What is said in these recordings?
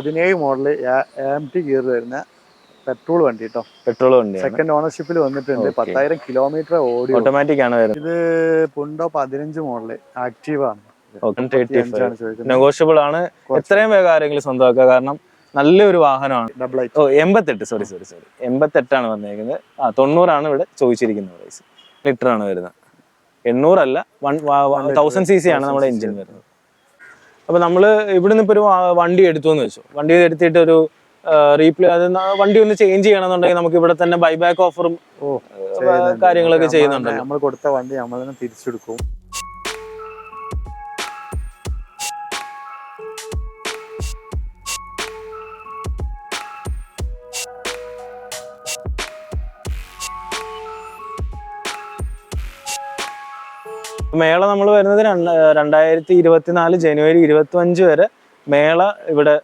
17 model AMT gear വരുന്ന petrol വണ്ടി കേട്ടോ. പെട്രോൾ വണ്ടിയാണ്. സെക്കൻഡ് ഓണർഷിപ്പിൽ വന്നിട്ടുണ്ട്. 10,000 കിലോമീറ്റർ ഓടി. ഓട്ടോമാറ്റിക് ആണ് വരുന്നത്. ഇത് പുണ്ടോ 15 മോഡല് ആക്റ്റീവ് ആണ്. നെഗോഷ്യബിൾ ആണ്. എത്രയും വേഗം ആരെങ്കിലും സ്വന്തമാക്കുക. കാരണം നല്ലൊരു വാഹനമാണ്. 88 വന്നേക്കുന്നത്. 90 ഇവിടെ ചോദിച്ചിരിക്കുന്ന പ്രൈസ്. ലിറ്റർ ആണ് വരുന്നത്. 800 അല്ല, 1000 cc ആണ് നമ്മുടെ എഞ്ചിൻ വരുന്നത്. അപ്പൊ നമ്മള് ഇവിടുന്ന് ഇപ്പൊ ഒരു വണ്ടി എടുത്തു എന്ന് വെച്ചു. വണ്ടി എടുത്തിട്ട് ഒരു വണ്ടി ഒന്ന് ചേഞ്ച് ചെയ്യണമെന്നുണ്ടെങ്കിൽ നമുക്ക് ഇവിടെ തന്നെ ബൈബാക്ക് ഓഫറും കാര്യങ്ങളൊക്കെ ചെയ്യുന്നുണ്ട്. നമ്മൾ കൊടുത്ത വണ്ടി നമ്മൾ തന്നെ തിരിച്ചെടുക്കും. മേള നമ്മൾ വരുന്നത് 2024 ജനുവരി 25 വരെ മേള ഇവിടെ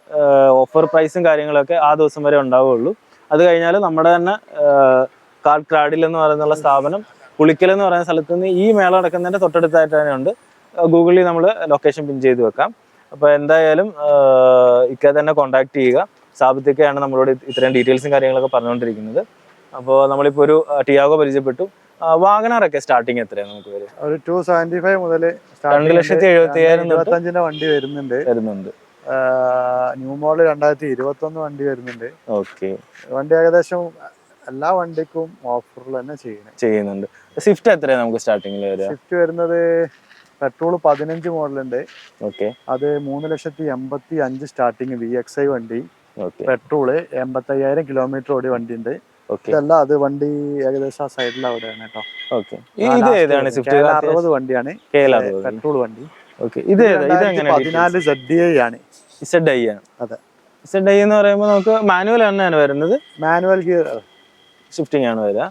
ഓഫർ പ്രൈസും കാര്യങ്ങളൊക്കെ ആ ദിവസം വരെ ഉണ്ടാവുകയുള്ളൂ. അത് കഴിഞ്ഞാൽ നമ്മുടെ തന്നെ കാർക്രാഡിൽ എന്ന് പറയുന്ന സ്ഥാപനം പുളിക്കൽ എന്ന് പറയുന്ന സ്ഥലത്ത് നിന്ന് ഈ മേള നടക്കുന്നതിന്റെ തൊട്ടടുത്തായിട്ട് തന്നെ ഉണ്ട്. ഗൂഗിളിൽ നമ്മൾ ലൊക്കേഷൻ പിൻ ചെയ്ത് വെക്കാം. അപ്പോൾ എന്തായാലും ഇക്ക തന്നെ കോൺടാക്ട് ചെയ്യുക. സാബിത്തൊക്കെയാണ് നമ്മളോട് ഇത്രയും ഡീറ്റെയിൽസും കാര്യങ്ങളൊക്കെ പറഞ്ഞുകൊണ്ടിരിക്കുന്നത്. അപ്പോൾ നമ്മളിപ്പോൾ ഒരു ടിയാഗോ പരിചയപ്പെട്ടു. വാഗണറൊക്കെ സ്റ്റാർട്ടിങ് എത്രയാണ് നമുക്ക് വരും? ഒരു 275 മുതൽ 2,75,000 വണ്ടി വരുന്നുണ്ട്. ന്യൂ മോഡൽ 2021 വണ്ടി വരുന്നുണ്ട്. ഓക്കെ. വണ്ടി ഏകദേശം എല്ലാ വണ്ടിക്കും ഓഫറിൽ തന്നെ ചെയ്യുന്നുണ്ട്. സ്വിഫ്റ്റ് എത്രയാണ് നമുക്ക് സ്റ്റാർട്ടിങ്ങിൽ വരിക? സ്വിഫ്റ്റ് വരുന്നത് പെട്രോൾ 15 മോഡലുണ്ട്. ഓക്കെ. അത് 3,85,000 സ്റ്റാർട്ടിങ് VXI വണ്ടി. പെട്രോള് 85,000 കിലോമീറ്റർ ഓടിയ വണ്ടി ഉണ്ട്. ഇതല്ല, അത് വണ്ടി ഏകദേശം ആ സൈഡിൽ അവിടെയാണ് കേട്ടോ. KL60 വണ്ടിയാണ്, പെട്രോൾ വണ്ടി. ഇത് 14 ZDI ആണ്. അതെ, ZDI എന്ന് പറയുമ്പോൾ നമുക്ക് മാനുവൽ തന്നെയാണ് വരുന്നത്. മാനുവൽ ഗിയർ ഷിഫ്റ്റിംഗ് ആണ് വരിക.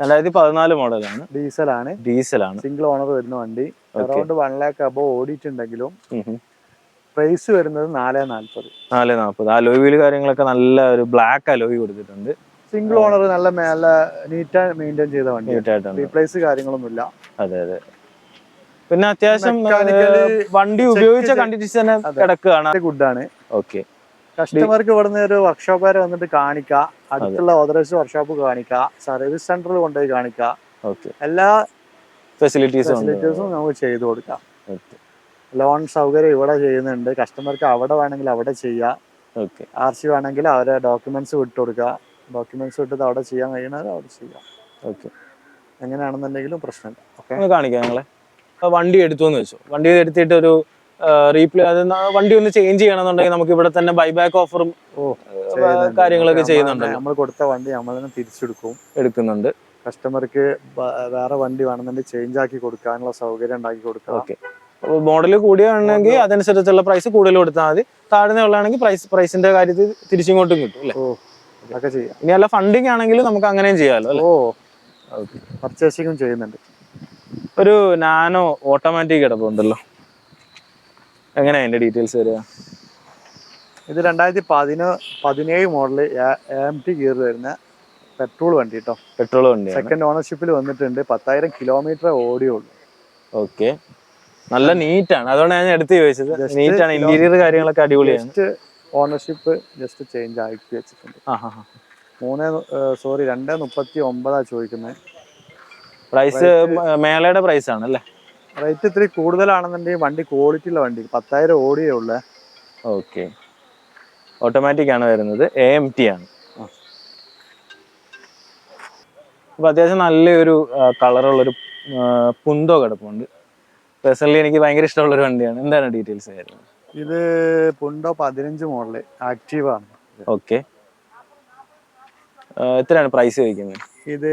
2014 മോഡലാണ്. ഡീസലാണ്. സിംഗിൾ ഓണർ വരുന്ന വണ്ടി. അറൗണ്ട് 1 lakh അബോ ഓടിയിട്ടുണ്ടെങ്കിലും പ്രൈസ് വരുന്നത് 440. അലോയ് വീല് കാര്യങ്ങളൊക്കെ നല്ല ഒരു ബ്ലാക്ക് അലോയ് കൊടുത്തിട്ടുണ്ട്. സിംഗിൾ ഓണർ, നല്ല നീറ്റ് മെയിൻറ്റെയിൻ ചെയ്ത വണ്ടി. റീപ്ലേസ് കാര്യങ്ങളൊന്നുമില്ല. അതെ. പിന്നെ അത്യാവശ്യം വണ്ടി ഉപയോഗിച്ച കണ്ടിന്യൂസ് തന്നെ കിടക്കുകയാണ്. ഗുഡാണ്. ഓക്കെ. കസ്റ്റമർക്ക് ഇവിടുന്ന് ഒരു വർക്ക്ഷോപ്പുകാരെ വന്നിട്ട് കാണിക്കാം. അടുത്തുള്ള ഓതറൈസ്ഡ് വർക്ക്ഷോപ്പ് കാണിക്കാം. സർവീസ് സെന്ററിൽ കൊണ്ടുപോയി കാണിക്കാം. എല്ലാ ഫെസിലിറ്റീസും നമുക്ക് ചെയ്തു കൊടുക്കാം. ലോൺ സൗകര്യം ഇവിടെ ചെയ്യുന്നുണ്ട്. കസ്റ്റമർക്ക് അവിടെ വേണമെങ്കിൽ അവിടെ ചെയ്യാം. RC വേണമെങ്കിൽ അവരെ ഡോക്യുമെന്റ്സ് വിട്ടുകൊടുക്കുക. ഡോക്യുമെന്റ്സ് വിട്ടിട്ട് അവിടെ ചെയ്യാൻ കഴിയുന്നത് അവിടെ ചെയ്യാം. എങ്ങനെയാണെന്നുണ്ടെങ്കിലും പ്രശ്നമില്ല. കാണിക്കാം. ഞങ്ങളെ വണ്ടി എടുത്തു എന്ന് വെച്ചു. വണ്ടി എടുത്തിട്ട് ഒരു വണ്ടി ഒന്ന് ചേഞ്ച് ചെയ്യണമെന്നുണ്ടെങ്കിൽ നമുക്ക് ഇവിടെ തന്നെ ബൈബാക്ക് ഓഫറും കാര്യങ്ങളൊക്കെ ചെയ്യുന്നുണ്ട്. നമ്മൾ കൊടുത്ത വണ്ടി നമ്മൾ തന്നെ എടുക്കുന്നുണ്ട്. കസ്റ്റമർക്ക് വേറെ വണ്ടി വേണമെന്നുണ്ടെങ്കിൽ ചേഞ്ച് ആക്കി കൊടുക്കാനുള്ള സൗകര്യം ഉണ്ടാക്കി കൊടുക്കാം. മോഡൽ കൂടിയാണെങ്കിൽ അതനുസരിച്ചുള്ള പ്രൈസ് കൂടുതൽ കൊടുത്താൽ മതി. താഴ്ന്നയുള്ളതാണെങ്കിൽ പ്രൈസിന്റെ കാര്യത്തിൽ തിരിച്ചിങ്ങോട്ടും കിട്ടും അല്ലേ? അതൊക്കെ ചെയ്യാം. ഇനി അല്ല ഫണ്ടിങ് ആണെങ്കിലും നമുക്ക് അങ്ങനെയും ചെയ്യാമല്ലോ. പർച്ചേസിംഗും ചെയ്യുന്നുണ്ട്. ഒരു നാനോ ഓട്ടോമാറ്റിക് കിടപ്പുണ്ടല്ലോ, എങ്ങനെയാ അതിന്റെ ഡീറ്റെയിൽസ് വരിക? ഇത് 2017 മോഡല് AMT ഗിയർ വരുന്ന പെട്രോൾ വണ്ടി കേട്ടോ. പെട്രോൾ വണ്ടി. സെക്കൻഡ് ഓണർഷിപ്പിൽ വന്നിട്ടുണ്ട്. 10,000 കിലോമീറ്റർ ഓടിയുള്ളൂ. ഓക്കെ. നല്ല നീറ്റ് ആണ്, അതുകൊണ്ട് ഞാൻ എടുത്ത് ചോദിച്ചത്. നീറ്റ് ആണ്, ഇന്റീരിയർ കാര്യങ്ങളൊക്കെ അടിപൊളിയാണ്. ഓണർഷിപ്പ് ജസ്റ്റ് ചേഞ്ച് ആക്കി വെച്ചിട്ടുണ്ട്. 239 ചോദിക്കുന്നത്. പ്രൈസ് മേളയുടെ പ്രൈസ് ആണ് അല്ലേ? റേറ്റ് ഇത്തിരി കൂടുതലാണെന്നുണ്ടെങ്കിൽ വണ്ടി ക്വാളിറ്റി ഉള്ള വണ്ടി 10,000 ഓടിയേ ഉള്ളേ. ഓക്കെ. ഓട്ടോമാറ്റിക് ആണ് വരുന്നത്. AMT ആണ്. അപ്പൊ അത്യാവശ്യം നല്ലൊരു കളറുള്ളൊരു പുന്തോ കിടപ്പുണ്ട്. പേഴ്സണലി എനിക്ക് ഭയങ്കര ഇഷ്ടമുള്ളൊരു വണ്ടിയാണ്. എന്താണ് ഡീറ്റെയിൽസ് വരുന്നത്? ഇത് പുണ്ടോ 15 മോഡല് ആക്റ്റീവ് ആണ്. ഓക്കെ. എത്രയാണ് പ്രൈസ് ചോദിക്കുന്നത്? ഇത്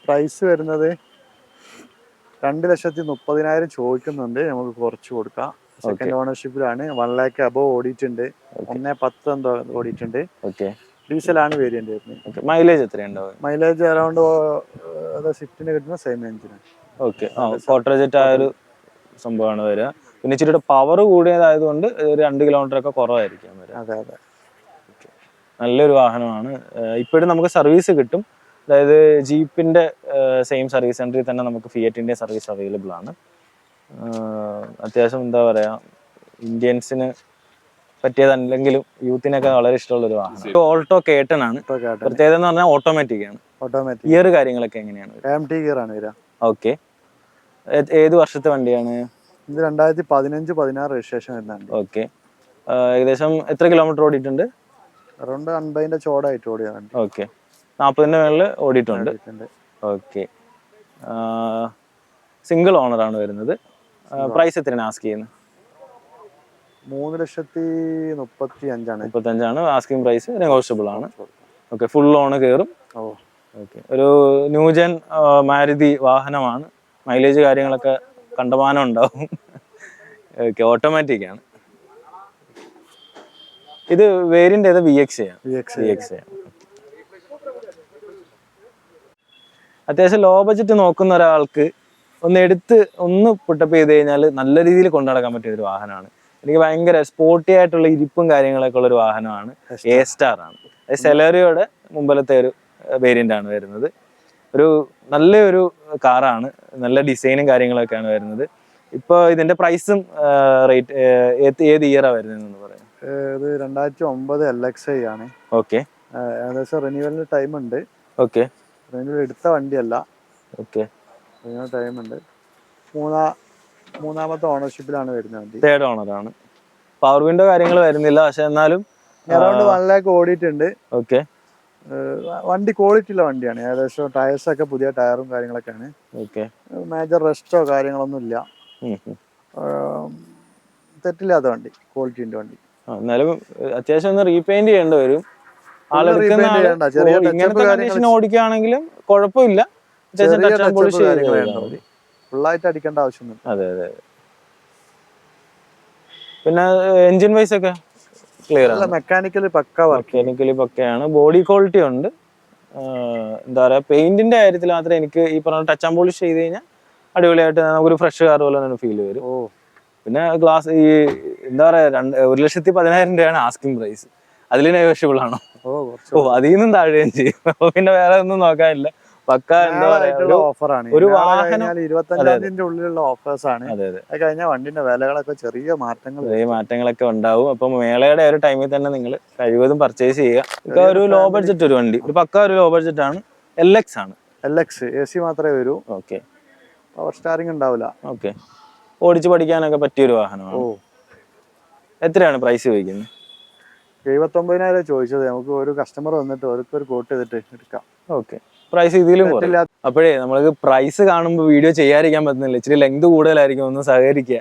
പ്രൈസ് വരുന്നത് 2,30,000 ചോദിക്കുന്നുണ്ട്. നമുക്ക് കുറച്ച് കൊടുക്കാം. സെക്കൻഡ് ഓണർഷിപ്പിലാണ്. 1 lakh അബോ ഓടിയിട്ടുണ്ട്. 1.10 എന്തോ ഓടിയിട്ടുണ്ട്. ഡീസലാണ് വേരിയന്റ് വരുന്നത്. മൈലേജ് എത്രയുണ്ടാവും? മൈലേജ് അറൗണ്ട് സ്വിഫ്റ്റിന് കിട്ടുന്ന സെയിം എഞ്ചിന്. ഓക്കെ. ക്വാർട്ടർജെറ്റ് ആ ഒരു സംഭവമാണ് വരിക. പിന്നെ ഇച്ചിരി പവർ കൂടിയതായതുകൊണ്ട് ഒരു 2 കിലോമീറ്റർ ഒക്കെ കുറവായിരിക്കും വരിക. അതെ. നല്ലൊരു വാഹനമാണ്. ഇപ്പോഴും നമുക്ക് സർവീസ് കിട്ടും. അതായത് ജീപ്പിന്റെ സെയിം സർവീസ് സെന്ററിൽ തന്നെ നമുക്ക് ഫിയറ്റിന്റെ സർവീസ് അവൈലബിൾ ആണ്. അത്യാവശ്യം എന്താ പറയാ, ഇന്ത്യൻസിന് പറ്റിയതല്ലെങ്കിലും യൂത്തിനൊക്കെ വളരെ ഇഷ്ടമുള്ള ഒരു വാഹനം. ഓൾട്ടോ കേട്ടനാണ്. പ്രത്യേകത എന്ന് പറഞ്ഞാൽ ഓട്ടോമാറ്റിക് ആണ്. ഓട്ടോമാറ്റിക്. ഗിയർ കാര്യങ്ങളൊക്കെ എങ്ങനെയാണ്? AMT ഗിയർ ആണ് വരിക. ഓക്കെ. ഏത് വർഷത്തെ വണ്ടിയാണ് ഇത്? 2015-16 രജിസ്ട്രേഷൻ വരുന്നുണ്ട്. ഓക്കെ. ഏകദേശം എത്ര കിലോമീറ്റർ ഓടിയിട്ടുണ്ട്? അറൗണ്ട് 50ന്റെ ചോടായിട്ട് ഓടിയാണ്. ഓക്കെ. 40ന്റെ മേളിൽ ഓടിയിട്ടുണ്ട്. ഓക്കെ. സിംഗിൾ ഓണർ ആണ് വരുന്നത്. പ്രൈസ് എത്രയാണ് ആസ്ക് ചെയ്യുന്നത്? 3,35,000 ആസ്കിംഗ് പ്രൈസ്. നെഗോഷ്യബിൾ ആണ്. ഓക്കെ. ഫുൾ ഓൺ കയറും. ഓക്കെ. ഒരു ന്യൂജൻ മാരുതി വാഹനമാണ്. മൈലേജ് കാര്യങ്ങളൊക്കെ കണ്ടമാനം ഉണ്ടാവും. ഓക്കെ. ഓട്ടോമാറ്റിക് ആണ്. ഇത് വേരിയന്റ് ഏത്? VX ആണ്. അത്യാവശ്യം ലോ ബഡ്ജറ്റ് നോക്കുന്ന ഒരാൾക്ക് ഒന്ന് പുട്ടപ്പ് ചെയ്ത് കഴിഞ്ഞാൽ നല്ല രീതിയിൽ കൊണ്ടു നടക്കാൻ പറ്റിയ ഒരു വാഹനമാണ്. എനിക്ക് ഭയങ്കര സ്പോർട്ടി ആയിട്ടുള്ള ഇരിപ്പും കാര്യങ്ങളൊക്കെ ഉള്ള ഒരു വാഹനമാണ്. A-Star ആണ്. സെലറിയോടെ മുമ്പിലത്തെ ഒരു വേരിയന്റ് ആണ് വരുന്നത്. നല്ലൊരു കാറാണ്. നല്ല ഡിസൈനും കാര്യങ്ങളൊക്കെയാണ് വരുന്നത്. ഇപ്പൊ ഇതിന്റെ പ്രൈസും റേറ്റ് ഏത് ഇയറാ വരുന്നതെന്ന് പറയാം? ഇത് 2009 LXi ആണ്. ഓക്കെ. ഏകദേശം റിന്യൂവലിന് ടൈം ഉണ്ട്. ഓക്കെ. റിന്യൂവൽ എടുത്ത വണ്ടിയല്ല. ഓക്കെ. റിന്യൂവൽ ടൈം ഉണ്ട്. മൂന്നാമത്തെ ഓണർഷിപ്പിലാണ് വരുന്ന വണ്ടി. 3rd ഓണറാണ്. പവർ വിൻഡോ കാര്യങ്ങൾ വരുന്നില്ല, പക്ഷെ എന്നാലും അറൗണ്ട് 1 lakh ഓടിയിട്ടുണ്ട്. ഓക്കെ. വണ്ടി ക്വാളിറ്റി ഉള്ള വണ്ടിയാണ്. ഏകദേശം ടയേഴ്സ് ഒക്കെ പുതിയ ടയറും കാര്യങ്ങളൊക്കെയാണ്. ഓക്കെ. മേജർ റെസ്റ്റോ കാര്യങ്ങളൊന്നും ഇല്ല. തെറ്റില്ലാത്ത വണ്ടി, ക്വാളിറ്റിന്റെ വണ്ടി. എന്നാലും അത്യാവശ്യം ഒന്ന് റീപെയിന്റ് ചെയ്യേണ്ടി വരും. ഇങ്ങനത്തെ കണ്ടീഷൻ ഓടിക്കുകയാണെങ്കിലും കുഴപ്പമില്ല. ഫുള്ളായിട്ട് അടിക്കേണ്ട ആവശ്യമൊന്നും. അതെ. പിന്നെ എഞ്ചിൻ വൈസ് ഒക്കെ ക്ലിയർ ആണ്. മെക്കാനിക്കലി പക്കയാണ്. ബോഡി ക്വാളിറ്റി ഉണ്ട്. എന്താ പറയാ, പെയിന്റിന്റെ കാര്യത്തിൽ മാത്രമേ എനിക്ക് ഈ പറഞ്ഞ ടച്ച് ആൻഡ് പോളിഷ് ചെയ്ത് കഴിഞ്ഞാൽ അടിപൊളിയായിട്ട് നമുക്കൊരു ഫ്രഷ് കാർ പോലെ തന്നെ ഫീൽ വരും. പിന്നെ ഗ്ലാസ് എന്താ പറയാ, 1,10,000 രൂപയാണ് ആസ്കിംഗ് പ്രൈസ്. അതിൽ നെഗോഷ്യബിൾ ആണോ? അതിൽ നിന്നും താഴുകയും ചെയ്യും. അപ്പൊ പിന്നെ വേറെ ഒന്നും നോക്കാനില്ല. പക്ക എന്താ പറയാ, ഒരു വാഹനം 25,000 ഉള്ളിലുള്ള ഓഫേഴ്സ് ആണ്. കഴിഞ്ഞ വണ്ടിന്റെ വിലകളൊക്കെ ചെറിയ മാറ്റങ്ങളൊക്കെ ഉണ്ടാവും. അപ്പൊ മേളയുടെ ഒരു ടൈമിൽ തന്നെ നിങ്ങൾ കഴിവതും പർച്ചേസ് ചെയ്യുക. ഒരു ലോ ബഡ്ജറ്റ് ഒരു വണ്ടി, പക്ക ഒരു ലോ ബഡ്ജറ്റ് ആണ്. LX ആണ്. LX AC മാത്രമേ വരൂ. ഓക്കെ. പവർ സ്റ്റാറിംഗ് ഉണ്ടാവില്ല. ഓക്കെ. ഓടിച്ച് പഠിക്കാനൊക്കെ പറ്റിയൊരു വാഹനമാണ്. എത്രയാണ് പ്രൈസ് ചോദിക്കുന്നത്? 79,000 ചോദിച്ചത്. നമുക്ക് ഒരു കസ്റ്റമർ വന്നിട്ട് ഒരു കോട്ട് ചെയ്തിട്ട് എടുക്കാം. ഓക്കെ. പ്രൈസ് ഇതിലും കുറയില്ല. അപ്പോഴേ നമ്മൾക്ക് പ്രൈസ് കാണുമ്പോൾ വീഡിയോ ചെയ്യാതിരിക്കാൻ പറ്റുന്നില്ല. ഇച്ചിരി ലെങ്ത് കൂടുതലായിരിക്കും. ഒന്ന് സഹകരിക്കുക.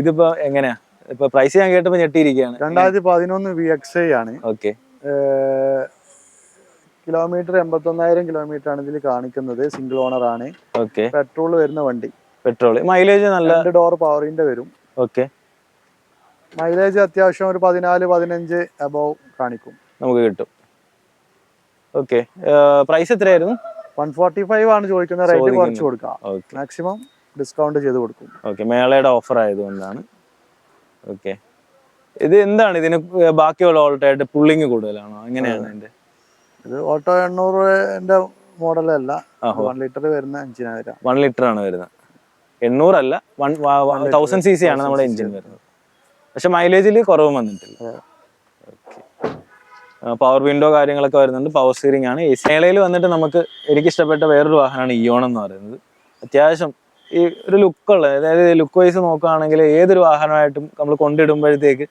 ഇതിപ്പോ എങ്ങനെയാ? ഇപ്പൊ പ്രൈസ് ഞാൻ കേട്ടപ്പോ ഞെട്ടിയിരിക്കുകയാണ്. 2011 VXi ആണ്. ഓക്കെ. കിലോമീറ്റർ 81,000 കിലോമീറ്റർ ആണ് ഇതിൽ കാണിക്കുന്നത്. സിംഗിൾ ഓണർ ആണ്. ഓക്കെ. പെട്രോൾ വരുന്ന വണ്ടി. പെട്രോൾ മൈലേജ് നല്ല 2 ഡോർ പവറിന്റെ വരും. ഓക്കെ. മൈലേജ് അത്യാവശ്യം ഒരു 14-15 അബവ് കാണിക്കും, നമുക്ക് കിട്ടും. ഓക്കെ. പ്രൈസ് എത്രയായിരുന്നു? 145 ആണ് ചോദിക്കുന്ന. റേറ്റ് കുറച്ച് കൊടുക്കാം. മാക്സിമം ഡിസ്കൗണ്ട് ചെയ്ത് കൊടുക്കും. ഓക്കെ. മേളയുടെ ഓഫർ ആയതുകൊണ്ടാണ്. ഓക്കെ. ഇത് എന്താണ് ഇതിന് ബാക്കിയുള്ള ഓൾട്ടായിട്ട് പുള്ളിങ് കൂടുതലാണോ? എങ്ങനെയാണ് ഇതിന്റെ? ഇത് ഓട്ടോ 800ന്റെ മോഡലല്ല. 1 ലിറ്റർ വരുന്ന എഞ്ചിനാണ് വരിക. 1 ലിറ്റർ ആണ് വരുന്നത്. 800 അല്ല, 1000 cc ആണ് നമ്മുടെ എഞ്ചിൻ വരുന്നത്. പക്ഷെ മൈലേജിൽ കുറവും വന്നിട്ടില്ല. പവർ വിൻഡോ കാര്യങ്ങളൊക്കെ വരുന്നുണ്ട്. പവർ സ്റ്റിയറിംഗ് ആണ്. മേളയിൽ വന്നിട്ട് നമുക്ക് എനിക്ക് ഇഷ്ടപ്പെട്ട വേറൊരു വാഹനമാണ് ഇയോൺ എന്ന് പറയുന്നത്. അത്യാവശ്യം ഈ ഒരു ലുക്കുള്ള, അതായത് ലുക്ക് വൈസ് നോക്കുകയാണെങ്കിൽ ഏതൊരു വാഹനമായിട്ടും നമ്മൾ കൊണ്ടിടുമ്പോഴത്തേക്ക്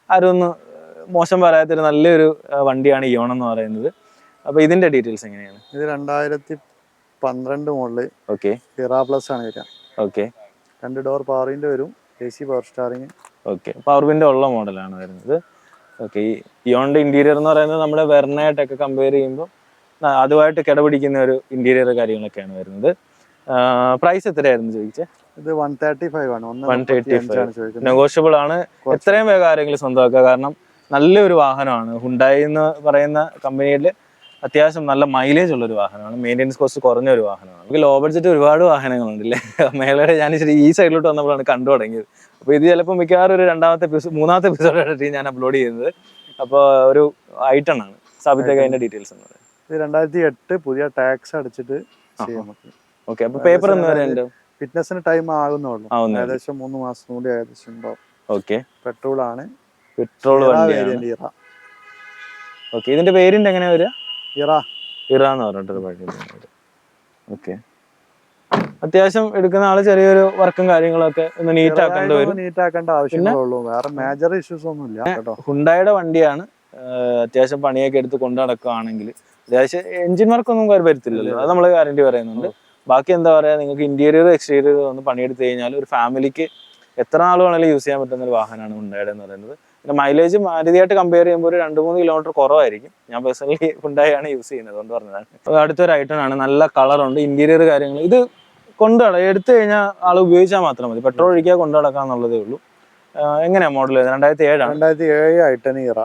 ആരും ഒന്ന് മോശം പറയാത്തൊരു നല്ലൊരു വണ്ടിയാണ് ഇയോൺ എന്ന് പറയുന്നത്. അപ്പൊ ഇതിന്റെ ഡീറ്റെയിൽസ് എങ്ങനെയാണ്? ഇത് 2012 മോഡല്. ഓക്കെ. ഹിറ പ്ലസ് ആണ് വരിക. ഓക്കെ. 2 ഡോർ പവറിന്റെ വരും. AC power steering. Okay. Power window ഉള്ള മോഡലാണ് വരുന്നത്. ഓക്കെ. ഈ ഇയോണിന്റെ ഇന്റീരിയർ എന്ന് പറയുന്നത് നമ്മുടെ വെർണയായിട്ടൊക്കെ കമ്പയർ ചെയ്യുമ്പോൾ അതുമായിട്ട് കിടപിടിക്കുന്ന ഒരു ഇന്റീരിയർ കാര്യങ്ങളൊക്കെയാണ് വരുന്നത്. പ്രൈസ് എത്രയായിരുന്നു ചോദിച്ചത്? ഇത് 135 ആണ്. 135 നെഗോഷ്യബിൾ ആണ്. എത്രയും വേഗം ആരെങ്കിലും സ്വന്തമാക്കുക. കാരണം നല്ലൊരു വാഹനമാണ്. ഹുണ്ടായി എന്ന് പറയുന്ന കമ്പനിയിൽ അത്യാവശ്യം നല്ല മൈലേജ് ഉള്ള ഒരു വാഹനമാണ്. മെയിൻ്റെനൻസ് കോസ്റ്റ് കുറഞ്ഞ ഒരു വാഹനമാണ്. നമുക്ക് ലോ ബഡ്ജറ്റ് ഒരുപാട് വാഹനങ്ങളുണ്ടല്ലേ. മേളയുടെ ഞാൻ ഇച്ചിരി ഈ സൈഡിലോട്ട് വന്നപ്പോഴാണ് കണ്ടു തുടങ്ങിയത്. അപ്പോൾ ഇത് ചിലപ്പോൾ മിക്കവാറും ഒരു മൂന്നാമത്തെ എപ്പിസോഡായിട്ട് ഞാൻ അപ്ലോഡ് ചെയ്യുന്നത്. അപ്പോൾ ഒരു I10 ആണ്. സാബിത്തൊക്കെ അതിന്റെ ഡീറ്റെയിൽസ് എന്ന് പറയുന്നത്. ഇത് 2008 പുതിയ ടാക്സ് അടിച്ചിട്ട് ചെയ്യാൻ പറ്റും. ഓക്കെ. അപ്പോൾ പേപ്പർ എന്ന് പറയുന്നത് ഫിറ്റ്നസിന് ടൈം ആകുന്നുള്ളൂ. ഏകദേശം 3 മാസം കൂടി ഏകദേശം ഉണ്ടാവും. ഓക്കെ. പെട്രോൾ ആണ്. പെട്രോൾ വണ്ടിയാണ്. ഇറ. ഓക്കെ, ഇതിന്റെ വേരിയന്റ് എങ്ങനെയാ വരിക? ഇറ എന്ന് പറഞ്ഞിട്ടൊരു വണ്ടി. ഓക്കെ, അത്യാവശ്യം എടുക്കുന്ന ആള് ചെറിയൊരു വർക്കും കാര്യങ്ങളൊക്കെ ഒന്ന് നീറ്റ് ആക്കേണ്ട വരും. നീറ്റ് ആക്കേണ്ട ആവശ്യമുള്ളൂ, വേറെ മേജർ ഇഷ്യൂസ് ഒന്നും ഇല്ല കേട്ടോ. ഹുണ്ടായുടെ വണ്ടിയാണ്. അത്യാവശ്യം പണിയൊക്കെ എടുത്ത് കൊണ്ടു നടക്കുകയാണെങ്കിൽ അത്യാവശ്യം എഞ്ചിൻ വർക്കൊന്നും വരുത്തില്ലല്ലോ, അത് നമ്മൾ ഗ്യാരണ്ടി പറയുന്നുണ്ട്. ബാക്കി എന്താ പറയാ, നിങ്ങൾക്ക് ഇന്റീരിയർ എക്സ്റ്റീരിയർ ഒന്ന് പണിയെടുത്ത് കഴിഞ്ഞാൽ ഒരു ഫാമിലിക്ക് എത്ര നാൾ വേണമെങ്കിലും യൂസ് ചെയ്യാൻ പറ്റുന്ന ഒരു വാഹനമാണ് ഹുണ്ടായുടെ എന്ന് പറയുന്നത്. പിന്നെ മൈലേജ് മാരുതിയായിട്ട് കമ്പയർ ചെയ്യുമ്പോൾ ഒരു 2-3 കിലോമീറ്റർ കുറവായിരിക്കും. ഞാൻ പേഴ്സണലി ഹുണ്ടായാണ് യൂസ് ചെയ്യുന്നത്, അതുകൊണ്ട് പറഞ്ഞതാണ്. അടുത്തൊരു ഐറ്റം ആണ്, നല്ല കളറുണ്ട്, ഇന്റീരിയർ കാര്യങ്ങൾ. ഇത് എടുത്തു കഴിഞ്ഞാൽ ആൾ ഉപയോഗിച്ചാൽ മാത്രം മതി, പെട്രോൾ ഒഴിക്കുക കൊണ്ടു നടക്കാന്നുള്ളതേ ഉള്ളൂ. എങ്ങനെയാ മോഡൽ? 2007 ആണ്. 2007 ആയിട്ടാണ് ഇറ.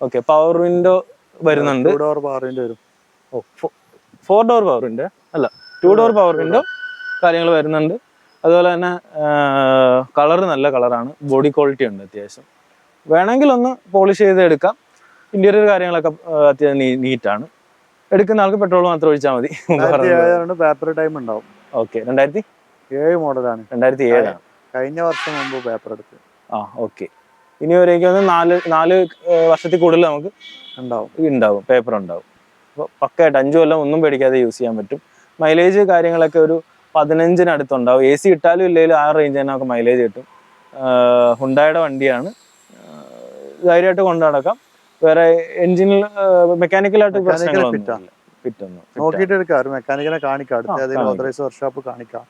ഓക്കെ, പവർ വിൻഡോ വരുന്നുണ്ട്. 2 ഡോർ പവർ വിൻഡോ വരും. 4 ഡോർ പവർ വിൻഡോ അല്ല, 2 ഡോർ പവർ വിൻഡോ കാര്യങ്ങൾ വരുന്നുണ്ട്. അതുപോലെ തന്നെ കളർ നല്ല കളറാണ്, ബോഡി ക്വാളിറ്റി ഉണ്ട് അത്യാവശ്യം. വേണമെങ്കിൽ ഒന്ന് പോളിഷ് ചെയ്ത് എടുക്കാം. ഇന്റീരിയർ കാര്യങ്ങളൊക്കെ അത്യാവശ്യം നീറ്റാണ്. എടുക്കുന്ന ആൾക്ക് പെട്രോൾ മാത്രം ഒഴിച്ചാൽ മതി. പേപ്പർ ടൈം ഉണ്ടാവും. ഓക്കെ, 2007 മോഡലാണ്. 2007 ആണ്. കഴിഞ്ഞ വർഷം മുമ്പ് പേപ്പർ എടുത്ത്. ഓക്കെ, ഇനി വരെയൊക്കെ 4 വർഷത്തിൽ കൂടുതൽ നമുക്ക് ഉണ്ടാവും പേപ്പർ ഉണ്ടാവും. അപ്പോൾ പക്കയായിട്ട് 5 കൊല്ലം ഒന്നും പേടിക്കാതെ യൂസ് ചെയ്യാൻ പറ്റും. മൈലേജ് കാര്യങ്ങളൊക്കെ ഒരു 15-നടുത്തുണ്ടാവും. AC ഇട്ടാലും ഇല്ലെങ്കിലും ആ റേഞ്ച് തന്നെ നമുക്ക് മൈലേജ് കിട്ടും. ഹുണ്ടായുടെ വണ്ടിയാണ്, ധൈര്യമായിട്ട് കൊണ്ടു നടക്കാം. വേറെ എഞ്ചിനിൽ മെക്കാനിക്കലായിട്ട് പ്രശ്നങ്ങളൊന്നും നോക്കിയിട്ട് എടുക്കാം, ഒരു മെക്കാനിക്കിനെ കാണിക്കാം, വർക്ക്ഷോപ്പ് കാണിക്കാം,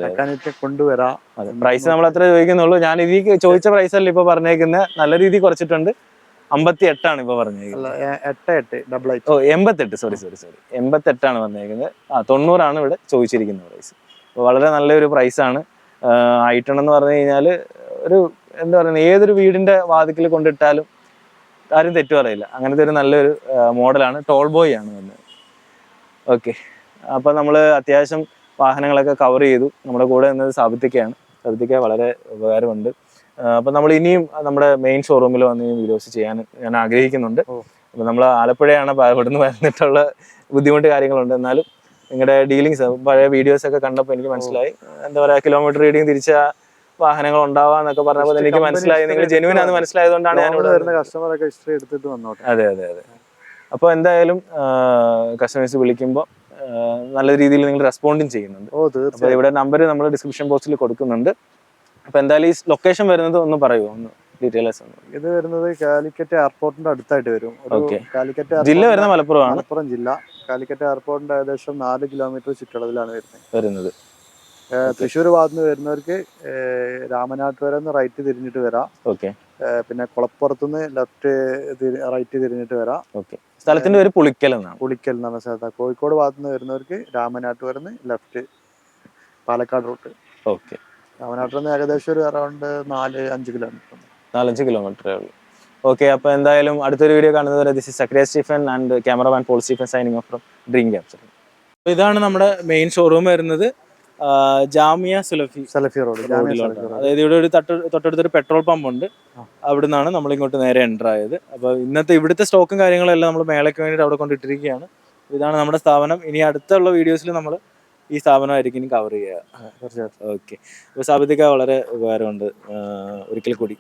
മെക്കാനിക്കിനെ കൊണ്ടുവരാം. പ്രൈസ് നമ്മൾ അത്ര ചോദിക്കുന്നുള്ളൂ. ഞാൻ ഇതിൽ ചോദിച്ച പ്രൈസ് അല്ല ഇപ്പൊ പറഞ്ഞേക്കുന്നത്, നല്ല രീതിയിൽ കുറച്ചിട്ടുണ്ട്. 58 ആണ് ഇപ്പൊ പറഞ്ഞേക്കുന്നത്. 88 സോറി 88 ആണ് പറഞ്ഞേക്കുന്നത്. 90 ആണ് ഇവിടെ ചോദിച്ചിരിക്കുന്ന പ്രൈസ്. അപ്പോൾ വളരെ നല്ലൊരു പ്രൈസാണ്. ഐറ്റൺ എന്ന് പറഞ്ഞു കഴിഞ്ഞാൽ ഒരു എന്താ പറയുന്നത്, ഏതൊരു വീടിന്റെ വാതിക്കൽ കൊണ്ടിട്ടാലും ആരും തെറ്റു പറയില്ല. അങ്ങനത്തെ ഒരു നല്ലൊരു മോഡലാണ്. ടോൾ ബോയ് ആണ് വന്നത്. ഓക്കെ, അപ്പോൾ നമ്മൾ അത്യാവശ്യം വാഹനങ്ങളൊക്കെ കവർ ചെയ്തു. നമ്മുടെ കൂടെ നിന്നത് സാബിത്തിക്കയാണ്. സാബിത്തിക്ക വളരെ ഉപകാരമുണ്ട്. അപ്പം നമ്മൾ ഇനിയും നമ്മുടെ മെയിൻ ഷോറൂമിൽ വന്ന് വീഡിയോസ് ചെയ്യാൻ ഞാൻ ആഗ്രഹിക്കുന്നുണ്ട്. അപ്പം നമ്മൾ ആലപ്പുഴയാണ്, ഇവിടുന്ന് വന്നിട്ടുള്ള ബുദ്ധിമുട്ട് കാര്യങ്ങളുണ്ട്. എന്നാലും നിങ്ങളുടെ ഡീലിങ്സ്, പഴയ വീഡിയോസ് ഒക്കെ കണ്ടപ്പോൾ എനിക്ക് മനസ്സിലായി, എന്താ പറയുക, കിലോമീറ്റർ റീഡിങ് തിരിച്ച വാഹനങ്ങൾ ഉണ്ടാവാന്നൊക്കെ പറഞ്ഞപ്പോൾ എനിക്ക് മനസ്സിലായി നിങ്ങൾ ജെനുവിൻ ആണെന്ന് മനസ്സിലായതുകൊണ്ടാണ് ഞാൻ അതെ. അപ്പോൾ എന്തായാലും കസ്റ്റമേഴ്സ് വിളിക്കുമ്പോൾ നല്ല രീതിയിൽ നിങ്ങൾ റെസ്പോണ്ടും ചെയ്യുന്നുണ്ട്. അപ്പോൾ ഇവിടെ നമ്പർ നമ്മൾ ഡിസ്ക്രിപ്ഷൻ ബോക്സിൽ കൊടുക്കുന്നുണ്ട്. അപ്പൊ എന്തായാലും ഈ ലൊക്കേഷൻ വരുന്നത് ഒന്ന് പറയുമോ, ഒന്ന് ഡീറ്റെയിൽസ്? ഇത് വരുന്നത് കാലിക്കറ്റ് എയർപോർട്ടിന്റെ അടുത്തായിട്ട് വരും. കാലിക്കറ്റ് ജില്ല വരുന്നത് മലപ്പുറമാണ്. മലപ്പുറം ജില്ല. കാലിക്കറ്റ് എയർപോർട്ടിന്റെ ഏകദേശം 4 കിലോമീറ്റർ ചുറ്റളവിലാണ് വരുന്നത്. തൃശ്ശൂർ ഭാഗത്ത് നിന്ന് വരുന്നവർക്ക് രാമനാട്ടുകര റൈറ്റ് തിരിഞ്ഞിട്ട് വരാം. പിന്നെ കുളപ്പുറത്തുനിന്ന് റൈറ്റ് തിരിഞ്ഞിട്ട് വരാം. സ്ഥലത്തിന്റെ പേര് പുളിക്കൽ എന്നാണ്. പുളിക്കൽ എന്ന് പറഞ്ഞ സ്ഥലത്താണ്. കോഴിക്കോട് ഭാഗത്ത് നിന്ന് വരുന്നവർക്ക് രാമനാട്ടുകര ലെഫ്റ്റ് പാലക്കാട് റൂട്ട്. രാമനാട്ടിൽ നിന്ന് ഏകദേശം ഒരു അറൗണ്ട് 4-5 കിലോമീറ്റർ. 4-5 കിലോമീറ്ററേ ഉള്ളൂ. ഓക്കെ, അപ്പൊ എന്തായാലും അടുത്തൊരു വീഡിയോ കാണുന്നത്. This is Zakariya Stephen and cameraman Paul Stephen signing off from Dream Capture. ഇതാണ് നമ്മുടെ മെയിൻ ഷോറൂം വരുന്നത്, ജാമിയ സലഫി റോഡിലാണ്. അതായത് ഇവിടെ ഒരു തൊട്ടടുത്തൊരു പെട്രോൾ പമ്പ് ഉണ്ട്, അവിടെ നിന്നാണ് നമ്മൾ ഇങ്ങോട്ട് നേരെ എൻ്റർ ആയത്. അപ്പോൾ ഇന്നത്തെ ഇവിടുത്തെ സ്റ്റോക്കും കാര്യങ്ങളെല്ലാം നമ്മൾ മേളയ്ക്ക് വേണ്ടിയിട്ട് അവിടെ കൊണ്ടിട്ടിരിക്കുകയാണ്. ഇതാണ് നമ്മുടെ സ്ഥാപനം. ഇനി അടുത്തുള്ള വീഡിയോസിൽ നമ്മൾ ഈ സ്ഥാപനമായിരിക്കും ഇനി കവർ ചെയ്യുക. ഓക്കെ, അപ്പോൾ സാബിത്തിക്ക വളരെ ഉപകാരമുണ്ട് ഒരിക്കൽ കൂടി.